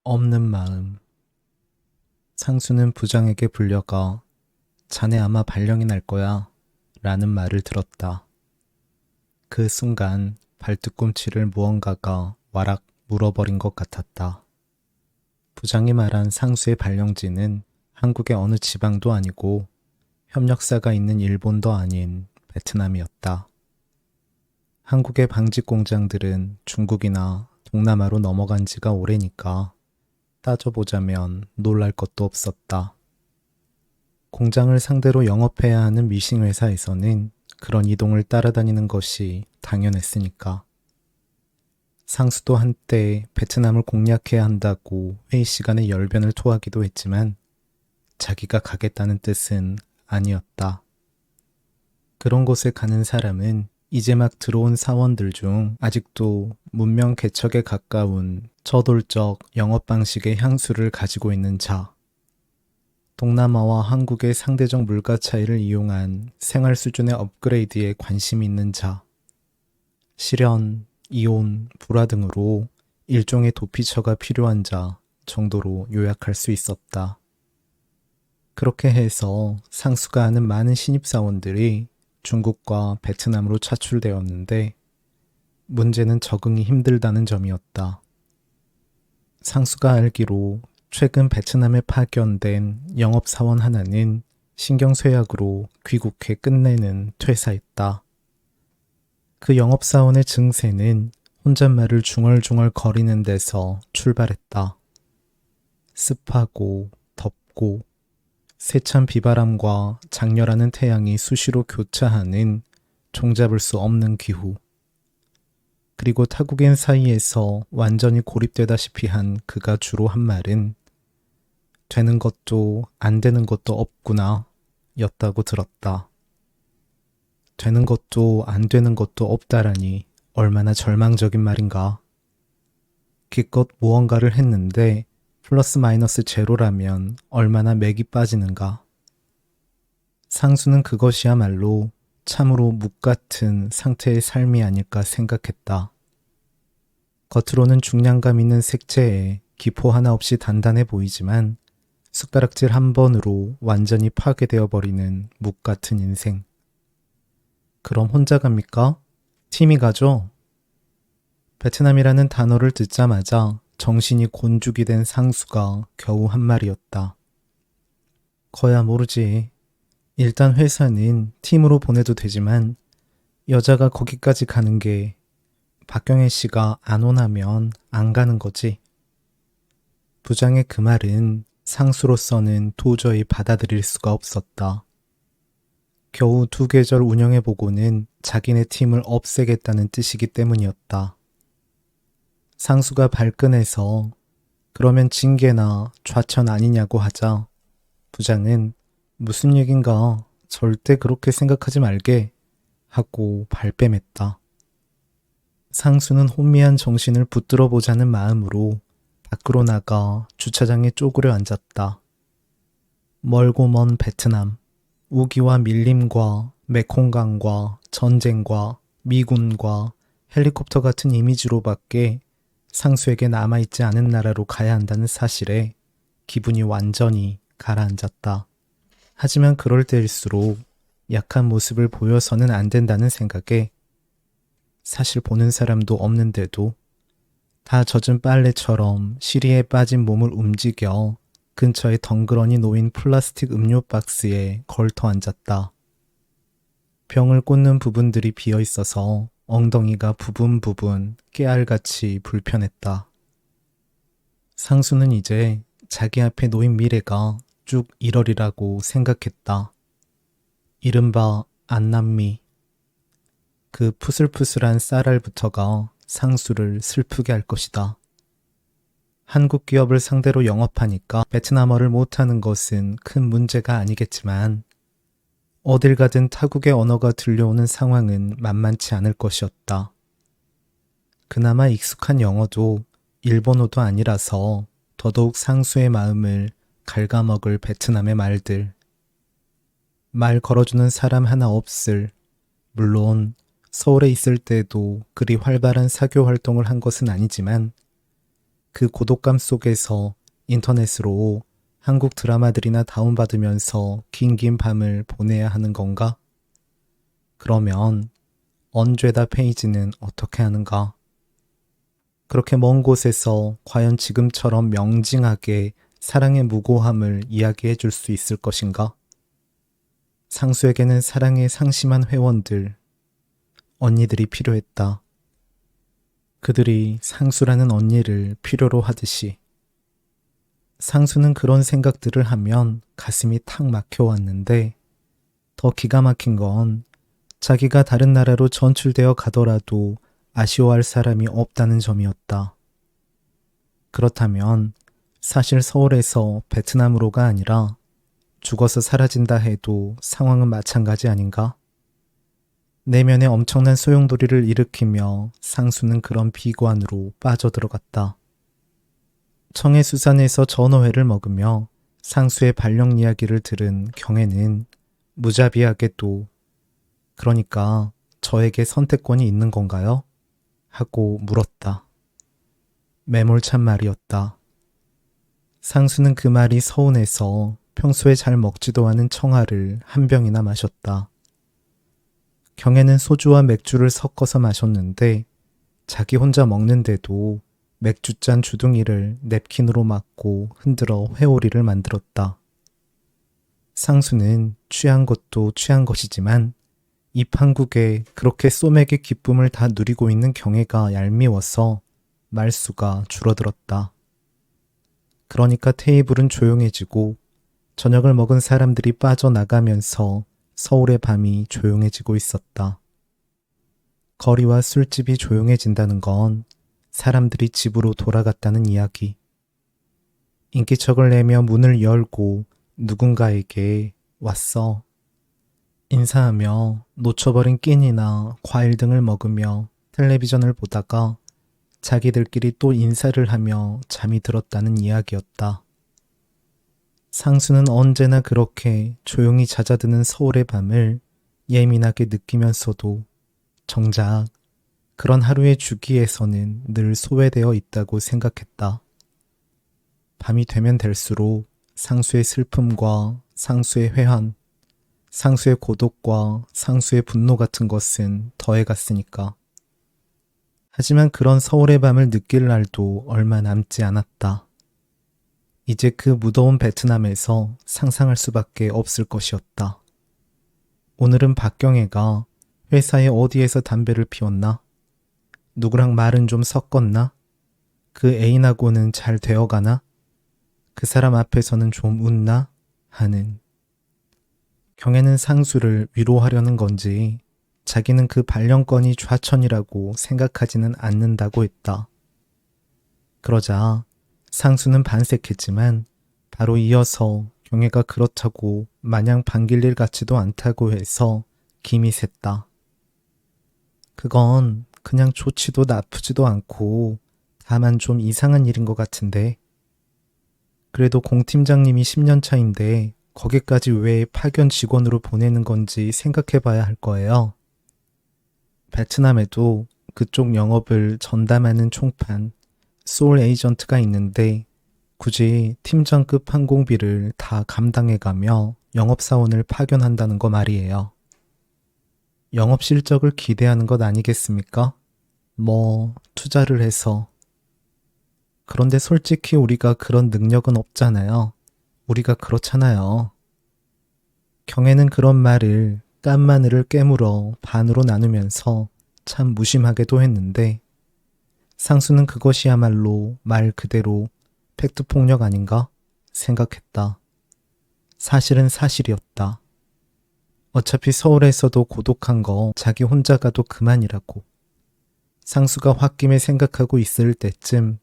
없는 마음. 상수는 부장에게 불려가 자네 아마 발령이 날 거야 라는 말을 들었다. 그 순간 발뒤꿈치를 무언가가 와락 물어버린 것 같았다. 부장이 말한 상수의 발령지는 한국의 어느 지방도 아니고 협력사가 있는 일본도 아닌 베트남이었다. 한국의 방직 공장들은 중국이나 동남아로 넘어간 지가 오래니까 따져보자면 놀랄 것도 없었다. 공장을 상대로 영업해야 하는 미싱 회사에서는 그런 이동을 따라다니는 것이 당연했으니까. 상수도 한때 베트남을 공략해야 한다고 회의 시간에 열변을 토하기도 했지만 자기가 가겠다는 뜻은 아니었다. 그런 곳에 가는 사람은 이제 막 들어온 사원들 중 아직도 문명 개척에 가까운 저돌적 영업 방식의 향수를 가지고 있는 자, 동남아와 한국의 상대적 물가 차이를 이용한 생활 수준의 업그레이드에 관심이 있는 자, 실현, 이혼, 불화 등으로 일종의 도피처가 필요한 자 정도로 요약할 수 있었다. 그렇게 해서 상수가 아는 많은 신입사원들이 중국과 베트남으로 차출되었는데 문제는 적응이 힘들다는 점이었다. 상수가 알기로 최근 베트남에 파견된 영업사원 하나는 신경쇠약으로 귀국해 끝내는 퇴사했다. 그 영업사원의 증세는 혼잣말을 중얼중얼 거리는 데서 출발했다. 습하고 덥고 세찬 비바람과 장렬하는 태양이 수시로 교차하는 종잡을 수 없는 기후. 그리고 타국인 사이에서 완전히 고립되다시피 한 그가 주로 한 말은 되는 것도 안 되는 것도 없구나 였다고 들었다. 되는 것도 안 되는 것도 없다라니 얼마나 절망적인 말인가. 기껏 무언가를 했는데 플러스 마이너스 제로라면 얼마나 맥이 빠지는가. 상수는 그것이야말로 참으로 묵 같은 상태의 삶이 아닐까 생각했다. 겉으로는 중량감 있는 색채에 기포 하나 없이 단단해 보이지만 숟가락질 한 번으로 완전히 파괴되어 버리는 묵 같은 인생. 그럼 혼자 갑니까? 팀이 가죠? 베트남이라는 단어를 듣자마자 정신이 곤죽이 된 상수가 겨우 한 말이었다. 거야 모르지. 일단 회사는 팀으로 보내도 되지만 여자가 거기까지 가는 게 박경혜 씨가 안 원하면 안 가는 거지. 부장의 그 말은 상수로서는 도저히 받아들일 수가 없었다. 겨우 2계절 운영해보고는 자기네 팀을 없애겠다는 뜻이기 때문이었다. 상수가 발끈해서 그러면 징계나 좌천 아니냐고 하자 부장은 무슨 얘긴가 절대 그렇게 생각하지 말게 하고 발뺌했다. 상수는 혼미한 정신을 붙들어 보자는 마음으로 밖으로 나가 주차장에 쪼그려 앉았다. 멀고 먼 베트남, 우기와 밀림과 메콩강과 전쟁과 미군과 헬리콥터 같은 이미지로밖에 상수에게 남아있지 않은 나라로 가야 한다는 사실에 기분이 완전히 가라앉았다. 하지만 그럴 때일수록 약한 모습을 보여서는 안 된다는 생각에 사실 보는 사람도 없는데도 다 젖은 빨래처럼 시리에 빠진 몸을 움직여 근처에 덩그러니 놓인 플라스틱 음료 박스에 걸터 앉았다. 병을 꽂는 부분들이 비어 있어서 엉덩이가 부분 깨알같이 불편했다. 상수는 이제 자기 앞에 놓인 미래가 쭉 이러리라고 생각했다. 이른바 안남미. 그 푸슬푸슬한 쌀알부터가 상수를 슬프게 할 것이다. 한국 기업을 상대로 영업하니까 베트남어를 못하는 것은 큰 문제가 아니겠지만 어딜 가든 타국의 언어가 들려오는 상황은 만만치 않을 것이었다. 그나마 익숙한 영어도 일본어도 아니라서 더더욱 상수의 마음을 갉아먹을 베트남의 말들. 말 걸어주는 사람 하나 없을, 물론 서울에 있을 때도 그리 활발한 사교 활동을 한 것은 아니지만 그 고독감 속에서 인터넷으로 한국 드라마들이나 다운받으면서 긴긴 밤을 보내야 하는 건가? 그러면 언제다 페이지는 어떻게 하는가? 그렇게 먼 곳에서 과연 지금처럼 명징하게 사랑의 무고함을 이야기해 줄 수 있을 것인가? 상수에게는 사랑의 상심한 회원들, 언니들이 필요했다. 그들이 상수라는 언니를 필요로 하듯이. 상수는 그런 생각들을 하면 가슴이 탁 막혀왔는데 더 기가 막힌 건 자기가 다른 나라로 전출되어 가더라도 아쉬워할 사람이 없다는 점이었다. 그렇다면 사실 서울에서 베트남으로가 아니라 죽어서 사라진다 해도 상황은 마찬가지 아닌가? 내면에 엄청난 소용돌이를 일으키며 상수는 그런 비관으로 빠져들어갔다. 청해수산에서 전어회를 먹으며 상수의 발령 이야기를 들은 경애는 무자비하게도 그러니까 저에게 선택권이 있는 건가요? 하고 물었다. 매몰찬 말이었다. 상수는 그 말이 서운해서 평소에 잘 먹지도 않은 청아를 한 병이나 마셨다. 경애는 소주와 맥주를 섞어서 마셨는데 자기 혼자 먹는데도 맥주잔 주둥이를 냅킨으로 막고 흔들어 회오리를 만들었다. 상수는 취한 것도 취한 것이지만 이 판국에 그렇게 소맥의 기쁨을 다 누리고 있는 경애가 얄미워서 말수가 줄어들었다. 그러니까 테이블은 조용해지고 저녁을 먹은 사람들이 빠져나가면서 서울의 밤이 조용해지고 있었다. 거리와 술집이 조용해진다는 건 사람들이 집으로 돌아갔다는 이야기. 인기척을 내며 문을 열고 누군가에게 왔어. 인사하며 놓쳐버린 끼니나 과일 등을 먹으며 텔레비전을 보다가 자기들끼리 또 인사를 하며 잠이 들었다는 이야기였다. 상수는 언제나 그렇게 조용히 잦아드는 서울의 밤을 예민하게 느끼면서도 정작 그런 하루의 주기에서는 늘 소외되어 있다고 생각했다. 밤이 되면 될수록 상수의 슬픔과 상수의 회한, 상수의 고독과 상수의 분노 같은 것은 더해갔으니까. 하지만 그런 서울의 밤을 느낄 날도 얼마 남지 않았다. 이제 그 무더운 베트남에서 상상할 수밖에 없을 것이었다. 오늘은 박경애가 회사의 어디에서 담배를 피웠나? 누구랑 말은 좀 섞었나? 그 애인하고는 잘 되어가나? 그 사람 앞에서는 좀 웃나? 하는. 경애는 상수를 위로하려는 건지 자기는 그 발령권이 좌천이라고 생각하지는 않는다고 했다. 그러자 상수는 반색했지만 바로 이어서 경애가 그렇다고 마냥 반길 일 같지도 않다고 해서 김이 샜다. 그건 그냥 좋지도 나쁘지도 않고 다만 좀 이상한 일인 것 같은데. 그래도 공 팀장님이 10년 차인데 거기까지 왜 파견 직원으로 보내는 건지 생각해 봐야 할 거예요. 베트남에도 그쪽 영업을 전담하는 총판, 소울 에이전트가 있는데 굳이 팀장급 항공비를 다 감당해가며 영업사원을 파견한다는 거 말이에요. 영업 실적을 기대하는 것 아니겠습니까? 투자를 해서. 그런데 솔직히 우리가 그런 능력은 없잖아요. 우리가 그렇잖아요. 경애는 그런 말을 깐 마늘을 깨물어 반으로 나누면서 참 무심하게도 했는데 상수는 그것이야말로 말 그대로 팩트폭력 아닌가 생각했다. 사실은 사실이었다. 어차피 서울에서도 고독한 거 자기 혼자 가도 그만이라고. 상수가 홧김에 생각하고 있을 때쯤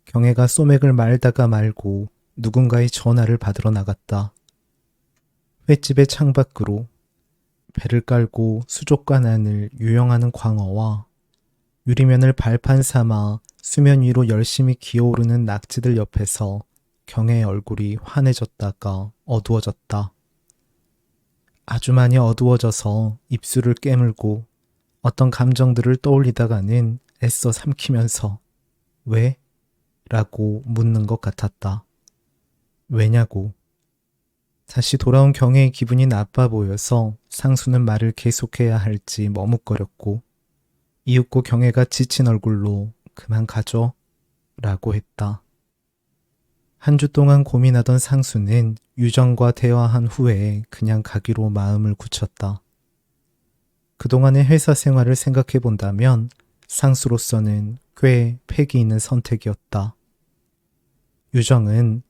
경애가 소맥을 말다가 말고 누군가의 전화를 받으러 나갔다. 횟집의 창밖으로 배를 깔고 수족관 안을 유영하는 광어와 유리면을 발판 삼아 수면 위로 열심히 기어오르는 낙지들 옆에서 경애의 얼굴이 환해졌다가 어두워졌다. 아주 많이 어두워져서 입술을 깨물고 어떤 감정들을 떠올리다가는 애써 삼키면서 왜? 라고 묻는 것 같았다. 왜냐고. 다시 돌아온 경혜의 기분이 나빠 보여서 상수는 말을 계속해야 할지 머뭇거렸고 이윽고 경혜가 지친 얼굴로 그만 가죠 라고 했다. 한 주 동안 고민하던 상수는 유정과 대화한 후에 그냥 가기로 마음을 굳혔다. 그동안의 회사 생활을 생각해 본다면 상수로서는 꽤 패기 있는 선택이었다. 유정은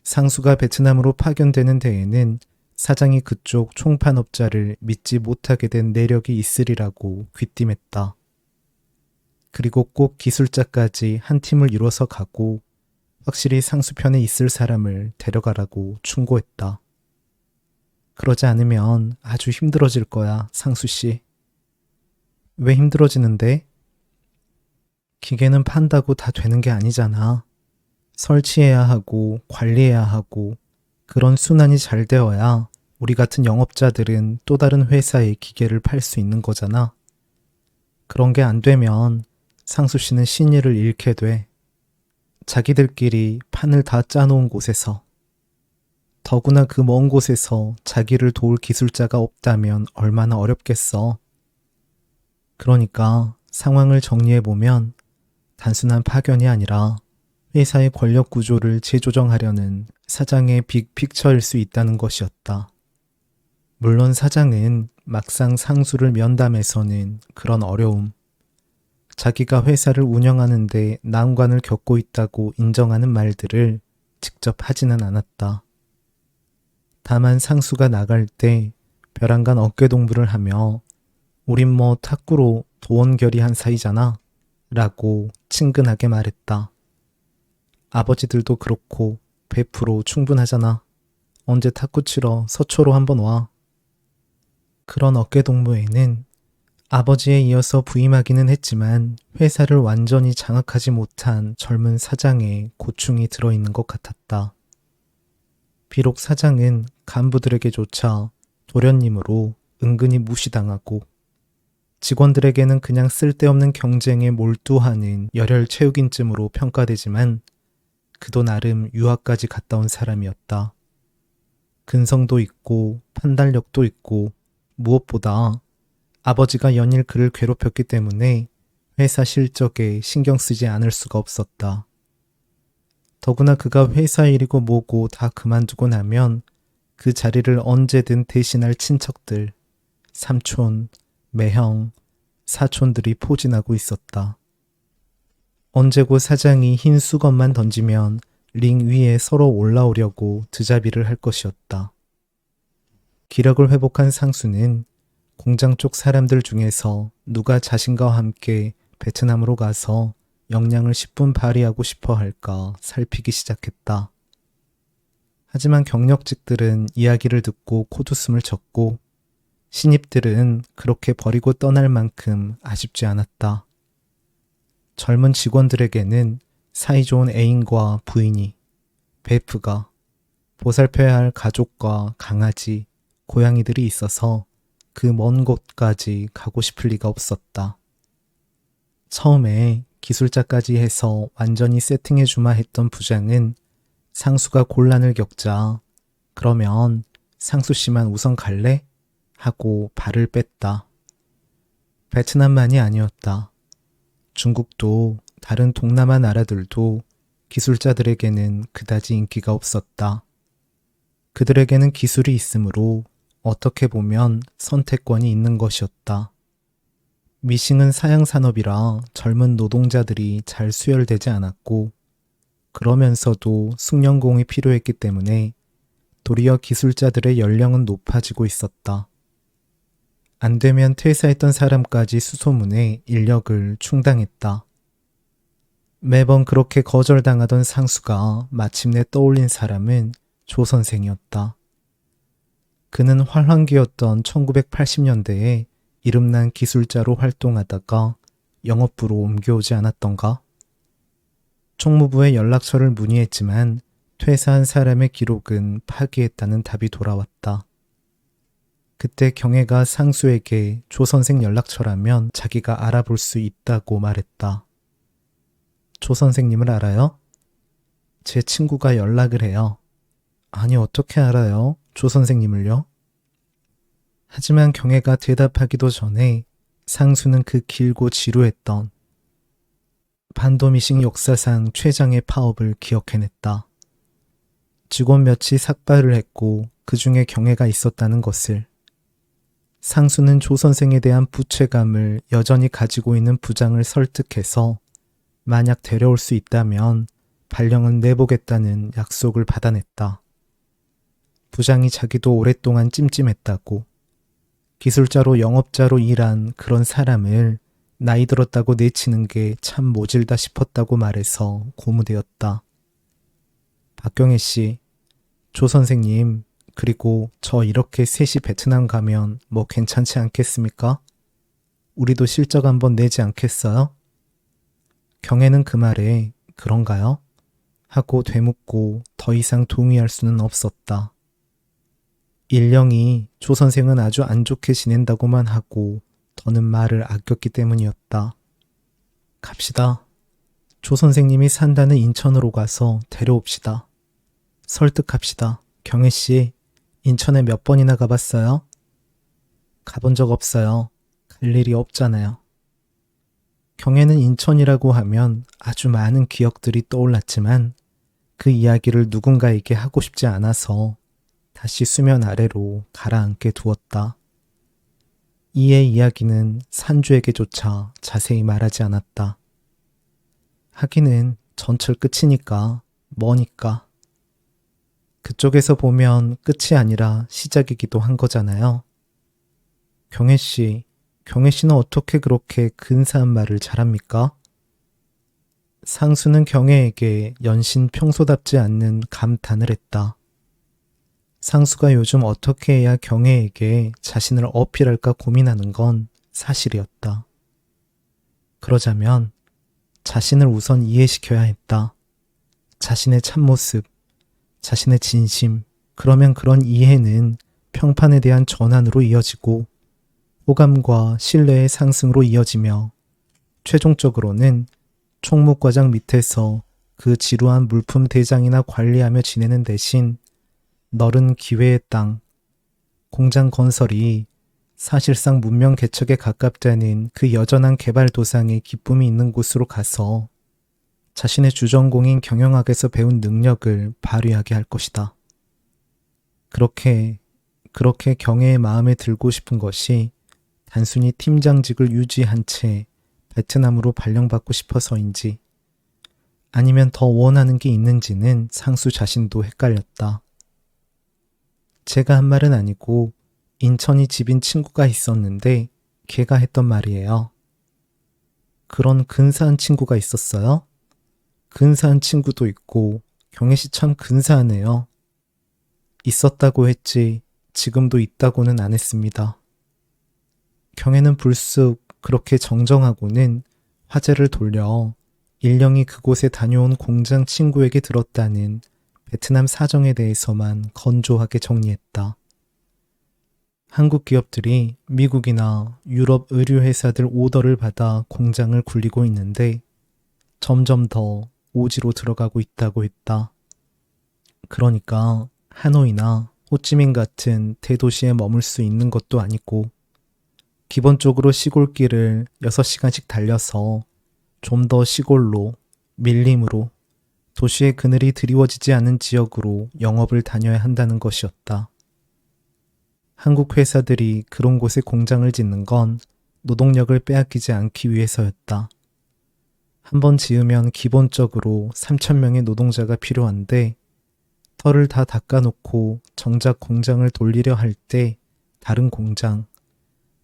상수가 베트남으로 파견되는 데에는 사장이 그쪽 총판업자를 믿지 못하게 된 내력이 있으리라고 귀띔했다. 그리고 꼭 기술자까지 한 팀을 이뤄서 가고 확실히 상수 편에 있을 사람을 데려가라고 충고했다. 그러지 않으면 아주 힘들어질 거야, 상수씨. 왜 힘들어지는데? 기계는 판다고 다 되는 게 아니잖아. 설치해야 하고 관리해야 하고 그런 순환이 잘 되어야 우리 같은 영업자들은 또 다른 회사에 기계를 팔 수 있는 거잖아. 그런 게 안 되면 상수 씨는 신의를 잃게 돼. 자기들끼리 판을 다 짜놓은 곳에서. 더구나 그 먼 곳에서 자기를 도울 기술자가 없다면 얼마나 어렵겠어. 그러니까 상황을 정리해보면 단순한 파견이 아니라 회사의 권력 구조를 재조정하려는 사장의 빅픽처일 수 있다는 것이었다. 물론 사장은 막상 상수를 면담해서는 그런 어려움, 자기가 회사를 운영하는데 난관을 겪고 있다고 인정하는 말들을 직접 하지는 않았다. 다만 상수가 나갈 때 벼랑간 어깨동무를 하며 우린 뭐 탁구로 도원결의한 사이잖아 라고 친근하게 말했다. 아버지들도 그렇고 100% 충분하잖아. 언제 탁구 치러 서초로 한번 와. 그런 어깨동무에는 아버지에 이어서 부임하기는 했지만 회사를 완전히 장악하지 못한 젊은 사장의 고충이 들어있는 것 같았다. 비록 사장은 간부들에게조차 도련님으로 은근히 무시당하고 직원들에게는 그냥 쓸데없는 경쟁에 몰두하는 열혈 체육인쯤으로 평가되지만 그도 나름 유학까지 갔다 온 사람이었다. 근성도 있고 판단력도 있고 무엇보다 아버지가 연일 그를 괴롭혔기 때문에 회사 실적에 신경 쓰지 않을 수가 없었다. 더구나 그가 회사 일이고 뭐고 다 그만두고 나면 그 자리를 언제든 대신할 친척들, 삼촌, 매형, 사촌들이 포진하고 있었다. 언제고 사장이 흰 수건만 던지면 링 위에 서로 올라오려고 드자비를 할 것이었다. 기력을 회복한 상수는 공장 쪽 사람들 중에서 누가 자신과 함께 베트남으로 가서 역량을 10분 발휘하고 싶어 할까 살피기 시작했다. 하지만 경력직들은 이야기를 듣고 코웃음을 쳤고 신입들은 그렇게 버리고 떠날 만큼 아쉽지 않았다. 젊은 직원들에게는 사이좋은 애인과 부인이, 베프가, 보살펴야 할 가족과 강아지, 고양이들이 있어서 그 먼 곳까지 가고 싶을 리가 없었다. 처음에 기술자까지 해서 완전히 세팅해주마 했던 부장은 상수가 곤란을 겪자 그러면 상수 씨만 우선 갈래? 하고 발을 뺐다. 베트남만이 아니었다. 중국도 다른 동남아 나라들도 기술자들에게는 그다지 인기가 없었다. 그들에게는 기술이 있으므로 어떻게 보면 선택권이 있는 것이었다. 미싱은 사양산업이라 젊은 노동자들이 잘 수혈되지 않았고 그러면서도 숙련공이 필요했기 때문에 도리어 기술자들의 연령은 높아지고 있었다. 안 되면 퇴사했던 사람까지 수소문해 인력을 충당했다. 매번 그렇게 거절당하던 상수가 마침내 떠올린 사람은 조 선생이었다. 그는 활황기였던 1980년대에 이름난 기술자로 활동하다가 영업부로 옮겨오지 않았던가? 총무부에 연락처를 문의했지만 퇴사한 사람의 기록은 파기했다는 답이 돌아왔다. 그때 경혜가 상수에게 조 선생 연락처라면 자기가 알아볼 수 있다고 말했다. 조 선생님을 알아요? 제 친구가 연락을 해요. 아니, 어떻게 알아요? 조 선생님을요? 하지만 경혜가 대답하기도 전에 상수는 그 길고 지루했던 반도미식 역사상 최장의 파업을 기억해냈다. 직원 몇이 삭발을 했고 그 중에 경혜가 있었다는 것을. 상수는 조 선생에 대한 부채감을 여전히 가지고 있는 부장을 설득해서 만약 데려올 수 있다면 발령은 내보겠다는 약속을 받아냈다. 부장이 자기도 오랫동안 찜찜했다고, 기술자로 영업자로 일한 그런 사람을 나이 들었다고 내치는 게 참 모질다 싶었다고 말해서 고무되었다. 박경혜 씨, 조 선생님, 그리고 저 이렇게 셋이 베트남 가면 뭐 괜찮지 않겠습니까? 우리도 실적 한번 내지 않겠어요? 경혜는 그 말에 그런가요? 하고 되묻고 더 이상 동의할 수는 없었다. 일령이 조 선생은 아주 안 좋게 지낸다고만 하고 더는 말을 아꼈기 때문이었다. 갑시다. 조 선생님이 산다는 인천으로 가서 데려옵시다. 설득합시다. 경혜 씨, 인천에 몇 번이나 가봤어요? 가본 적 없어요. 갈 일이 없잖아요. 경혜는 인천이라고 하면 아주 많은 기억들이 떠올랐지만 그 이야기를 누군가에게 하고 싶지 않아서 다시 수면 아래로 가라앉게 두었다. 이의 이야기는 산주에게조차 자세히 말하지 않았다. 하기는 전철 끝이니까, 머니까. 그쪽에서 보면 끝이 아니라 시작이기도 한 거잖아요. 경혜 씨는 어떻게 그렇게 근사한 말을 잘합니까? 상수는 경혜에게 연신 평소답지 않는 감탄을 했다. 상수가 요즘 어떻게 해야 경혜에게 자신을 어필할까 고민하는 건 사실이었다. 그러자면 자신을 우선 이해시켜야 했다. 자신의 참모습, 자신의 진심, 그러면 그런 이해는 평판에 대한 전환으로 이어지고 호감과 신뢰의 상승으로 이어지며 최종적으로는 총무과장 밑에서 그 지루한 물품 대장이나 관리하며 지내는 대신 넓은 기회의 땅, 공장 건설이 사실상 문명 개척에 가깝다는 그 여전한 개발 도상의 기쁨이 있는 곳으로 가서 자신의 주전공인 경영학에서 배운 능력을 발휘하게 할 것이다. 그렇게 경혜의 마음에 들고 싶은 것이 단순히 팀장직을 유지한 채 베트남으로 발령받고 싶어서인지 아니면 더 원하는 게 있는지는 상수 자신도 헷갈렸다. 제가 한 말은 아니고 인천이 집인 친구가 있었는데 걔가 했던 말이에요. 그런 근사한 친구가 있었어요? 근사한 친구도 있고 경혜 씨 참 근사하네요. 있었다고 했지 지금도 있다고는 안 했습니다. 경혜는 불쑥 그렇게 정정하고는 화제를 돌려 일령이 그곳에 다녀온 공장 친구에게 들었다는 베트남 사정에 대해서만 건조하게 정리했다. 한국 기업들이 미국이나 유럽 의류회사들 오더를 받아 공장을 굴리고 있는데 점점 더 오지로 들어가고 있다고 했다. 그러니까 하노이나 호치민 같은 대도시에 머물 수 있는 것도 아니고 기본적으로 시골길을 6시간씩 달려서 좀 더 시골로, 밀림으로, 도시의 그늘이 드리워지지 않은 지역으로 영업을 다녀야 한다는 것이었다. 한국 회사들이 그런 곳에 공장을 짓는 건 노동력을 빼앗기지 않기 위해서였다. 한번 지으면 기본적으로 3,000명의 노동자가 필요한데 털을 다 닦아놓고 정작 공장을 돌리려 할 때 다른 공장,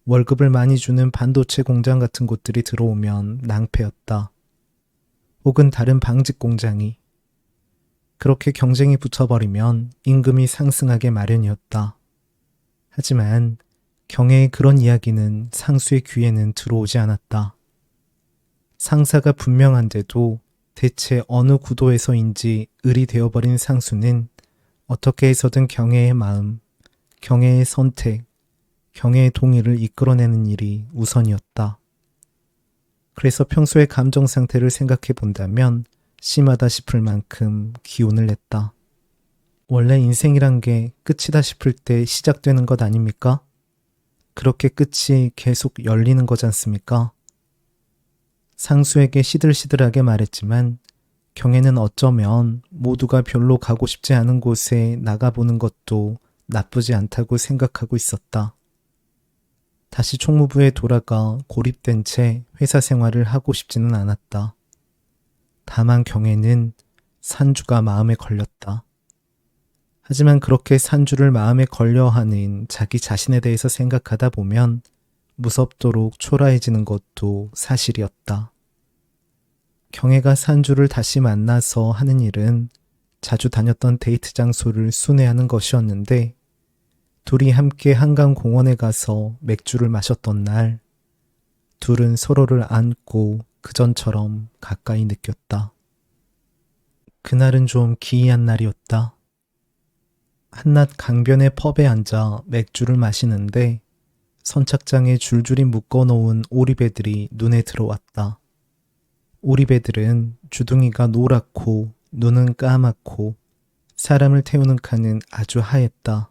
월급을 많이 주는 반도체 공장 같은 곳들이 들어오면 낭패였다. 혹은 다른 방직 공장이. 그렇게 경쟁이 붙어버리면 임금이 상승하게 마련이었다. 하지만 경혜의 그런 이야기는 상수의 귀에는 들어오지 않았다. 상사가 분명한데도 대체 어느 구도에서인지 을이 되어버린 상수는 어떻게 해서든 경혜의 마음, 경혜의 선택, 경혜의 동의를 이끌어내는 일이 우선이었다. 그래서 평소의 감정 상태를 생각해 본다면 심하다 싶을 만큼 기운을 냈다. 원래 인생이란 게 끝이다 싶을 때 시작되는 것 아닙니까? 그렇게 끝이 계속 열리는 거지 않습니까? 상수에게 시들시들하게 말했지만 경애는 어쩌면 모두가 별로 가고 싶지 않은 곳에 나가보는 것도 나쁘지 않다고 생각하고 있었다. 다시 총무부에 돌아가 고립된 채 회사 생활을 하고 싶지는 않았다. 다만 경애는 산주가 마음에 걸렸다. 하지만 그렇게 산주를 마음에 걸려하는 자기 자신에 대해서 생각하다 보면 무섭도록 초라해지는 것도 사실이었다. 경애가 산주를 다시 만나서 하는 일은 자주 다녔던 데이트 장소를 순회하는 것이었는데 둘이 함께 한강공원에 가서 맥주를 마셨던 날 둘은 서로를 안고 그전처럼 가까이 느꼈다. 그날은 좀 기이한 날이었다. 한낮 강변의 펍에 앉아 맥주를 마시는데 선착장에 줄줄이 묶어놓은 오리배들이 눈에 들어왔다. 오리배들은 주둥이가 노랗고 눈은 까맣고 사람을 태우는 칸은 아주 하였다.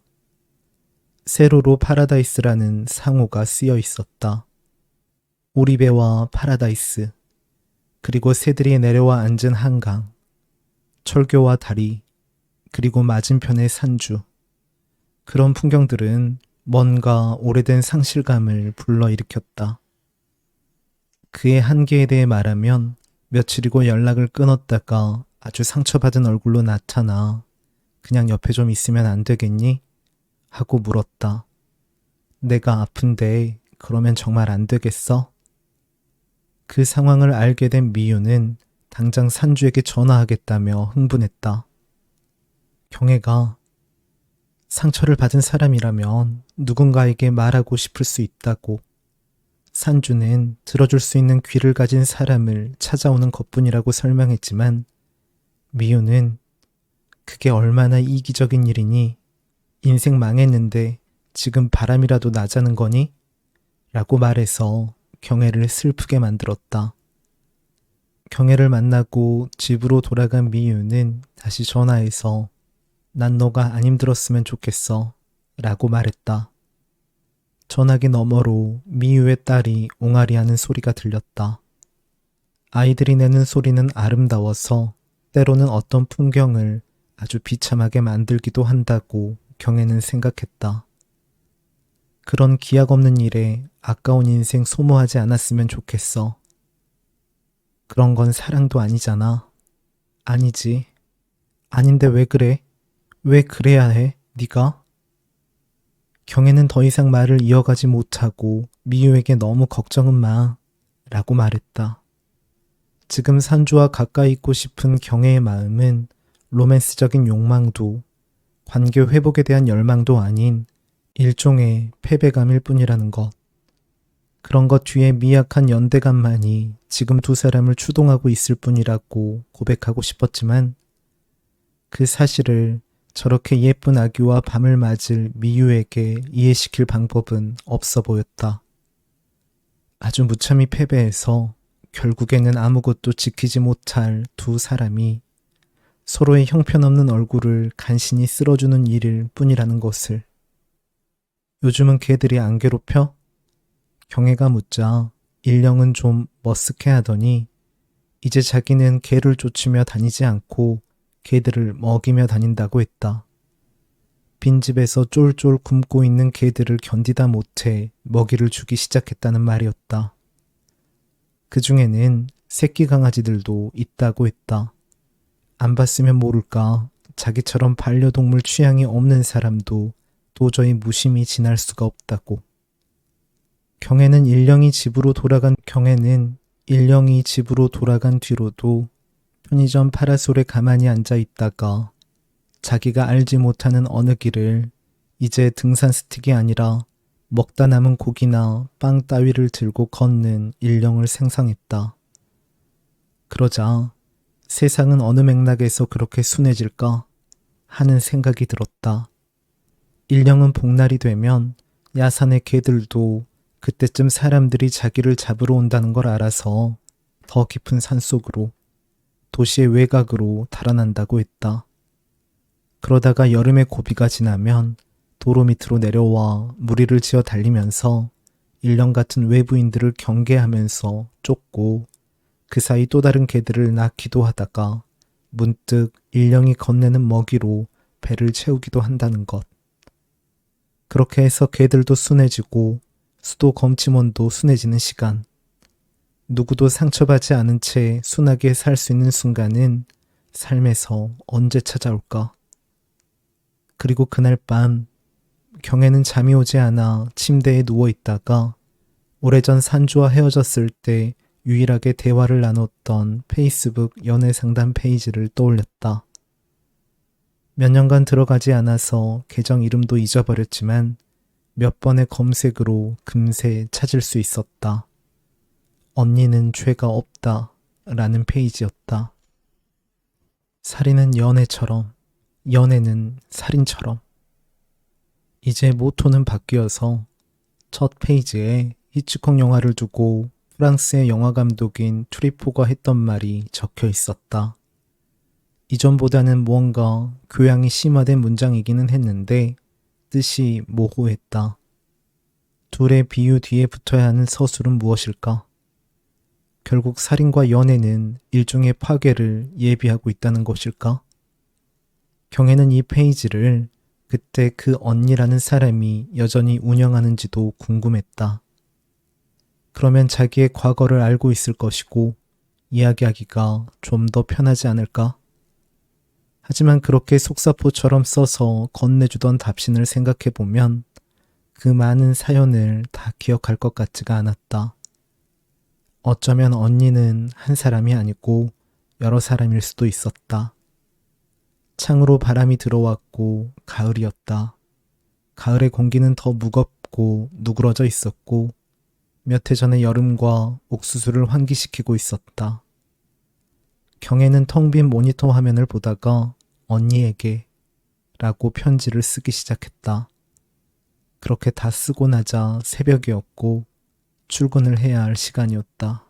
세로로 파라다이스라는 상호가 쓰여 있었다. 오리배와 파라다이스, 그리고 새들이 내려와 앉은 한강, 철교와 다리, 그리고 맞은편의 산주. 그런 풍경들은 뭔가 오래된 상실감을 불러일으켰다. 그의 한계에 대해 말하면 며칠이고 연락을 끊었다가 아주 상처받은 얼굴로 나타나 그냥 옆에 좀 있으면 안 되겠니? 하고 물었다. 내가 아픈데 그러면 정말 안 되겠어? 그 상황을 알게 된 미유는 당장 산주에게 전화하겠다며 흥분했다. 경애가 상처를 받은 사람이라면 누군가에게 말하고 싶을 수 있다고. 산주는 들어줄 수 있는 귀를 가진 사람을 찾아오는 것뿐이라고 설명했지만 미유는 그게 얼마나 이기적인 일이니? 인생 망했는데 지금 바람이라도 나자는 거니? 라고 말해서 경애를 슬프게 만들었다. 경애를 만나고 집으로 돌아간 미유는 다시 전화해서 난 너가 안 힘들었으면 좋겠어 라고 말했다. 전화기 너머로 미유의 딸이 옹알이하는 소리가 들렸다. 아이들이 내는 소리는 아름다워서 때로는 어떤 풍경을 아주 비참하게 만들기도 한다고 경애는 생각했다. 그런 기약 없는 일에 아까운 인생 소모하지 않았으면 좋겠어. 그런 건 사랑도 아니잖아. 아니지. 아닌데 왜 그래? 왜 그래야 해? 네가? 경애는 더 이상 말을 이어가지 못하고 미유에게 너무 걱정은 마 라고 말했다. 지금 산주와 가까이 있고 싶은 경애의 마음은 로맨스적인 욕망도 관계 회복에 대한 열망도 아닌 일종의 패배감일 뿐이라는 것. 그런 것 뒤에 미약한 연대감만이 지금 두 사람을 추동하고 있을 뿐이라고 고백하고 싶었지만 그 사실을 저렇게 예쁜 아기와 밤을 맞을 미유에게 이해시킬 방법은 없어 보였다. 아주 무참히 패배해서 결국에는 아무것도 지키지 못할 두 사람이 서로의 형편없는 얼굴을 간신히 쓸어주는 일일 뿐이라는 것을. 요즘은 걔들이 안 괴롭혀? 경애가 묻자 일령은 좀 머쓱해하더니 이제 자기는 개를 쫓으며 다니지 않고 개들을 먹이며 다닌다고 했다. 빈집에서 쫄쫄 굶고 있는 개들을 견디다 못해 먹이를 주기 시작했다는 말이었다. 그 중에는 새끼 강아지들도 있다고 했다. 안 봤으면 모를까 자기처럼 반려동물 취향이 없는 사람도 도저히 무심히 지날 수가 없다고. 일령이 집으로 돌아간 뒤로도 편의점 파라솔에 가만히 앉아 있다가 자기가 알지 못하는 어느 길을 이제 등산 스틱이 아니라 먹다 남은 고기나 빵 따위를 들고 걷는 일령을 상상했다. 그러자 세상은 어느 맥락에서 그렇게 순해질까 하는 생각이 들었다. 일령은 복날이 되면 야산의 개들도 그때쯤 사람들이 자기를 잡으러 온다는 걸 알아서 더 깊은 산속으로, 도시의 외곽으로 달아난다고 했다. 그러다가 여름의 고비가 지나면 도로 밑으로 내려와 무리를 지어 달리면서 일령 같은 외부인들을 경계하면서 쫓고 그 사이 또 다른 개들을 낳기도 하다가 문득 일령이 건네는 먹이로 배를 채우기도 한다는 것. 그렇게 해서 개들도 순해지고 수도 검침원도 순해지는 시간. 누구도 상처받지 않은 채 순하게 살 수 있는 순간은 삶에서 언제 찾아올까? 그리고 그날 밤 경애는 잠이 오지 않아 침대에 누워 있다가 오래전 산주와 헤어졌을 때 유일하게 대화를 나눴던 페이스북 연애 상담 페이지를 떠올렸다. 몇 년간 들어가지 않아서 계정 이름도 잊어버렸지만 몇 번의 검색으로 금세 찾을 수 있었다. 언니는 죄가 없다 라는 페이지였다. 살인은 연애처럼, 연애는 살인처럼. 이제 모토는 바뀌어서 첫 페이지에 히치콕 영화를 두고 프랑스의 영화 감독인 트리포가 했던 말이 적혀 있었다. 이전보다는 무언가 교양이 심화된 문장이기는 했는데 뜻이 모호했다. 둘의 비유 뒤에 붙어야 하는 서술은 무엇일까? 결국 살인과 연애는 일종의 파괴를 예비하고 있다는 것일까? 경애는 이 페이지를 그때 그 언니라는 사람이 여전히 운영하는지도 궁금했다. 그러면 자기의 과거를 알고 있을 것이고 이야기하기가 좀 더 편하지 않을까? 하지만 그렇게 속사포처럼 써서 건네주던 답신을 생각해보면 그 많은 사연을 다 기억할 것 같지가 않았다. 어쩌면 언니는 한 사람이 아니고 여러 사람일 수도 있었다. 창으로 바람이 들어왔고 가을이었다. 가을의 공기는 더 무겁고 누그러져 있었고 몇 해 전의 여름과 옥수수를 환기시키고 있었다. 경애는 텅 빈 모니터 화면을 보다가 언니에게 라고 편지를 쓰기 시작했다. 그렇게 다 쓰고 나자 새벽이었고 출근을 해야 할 시간이었다.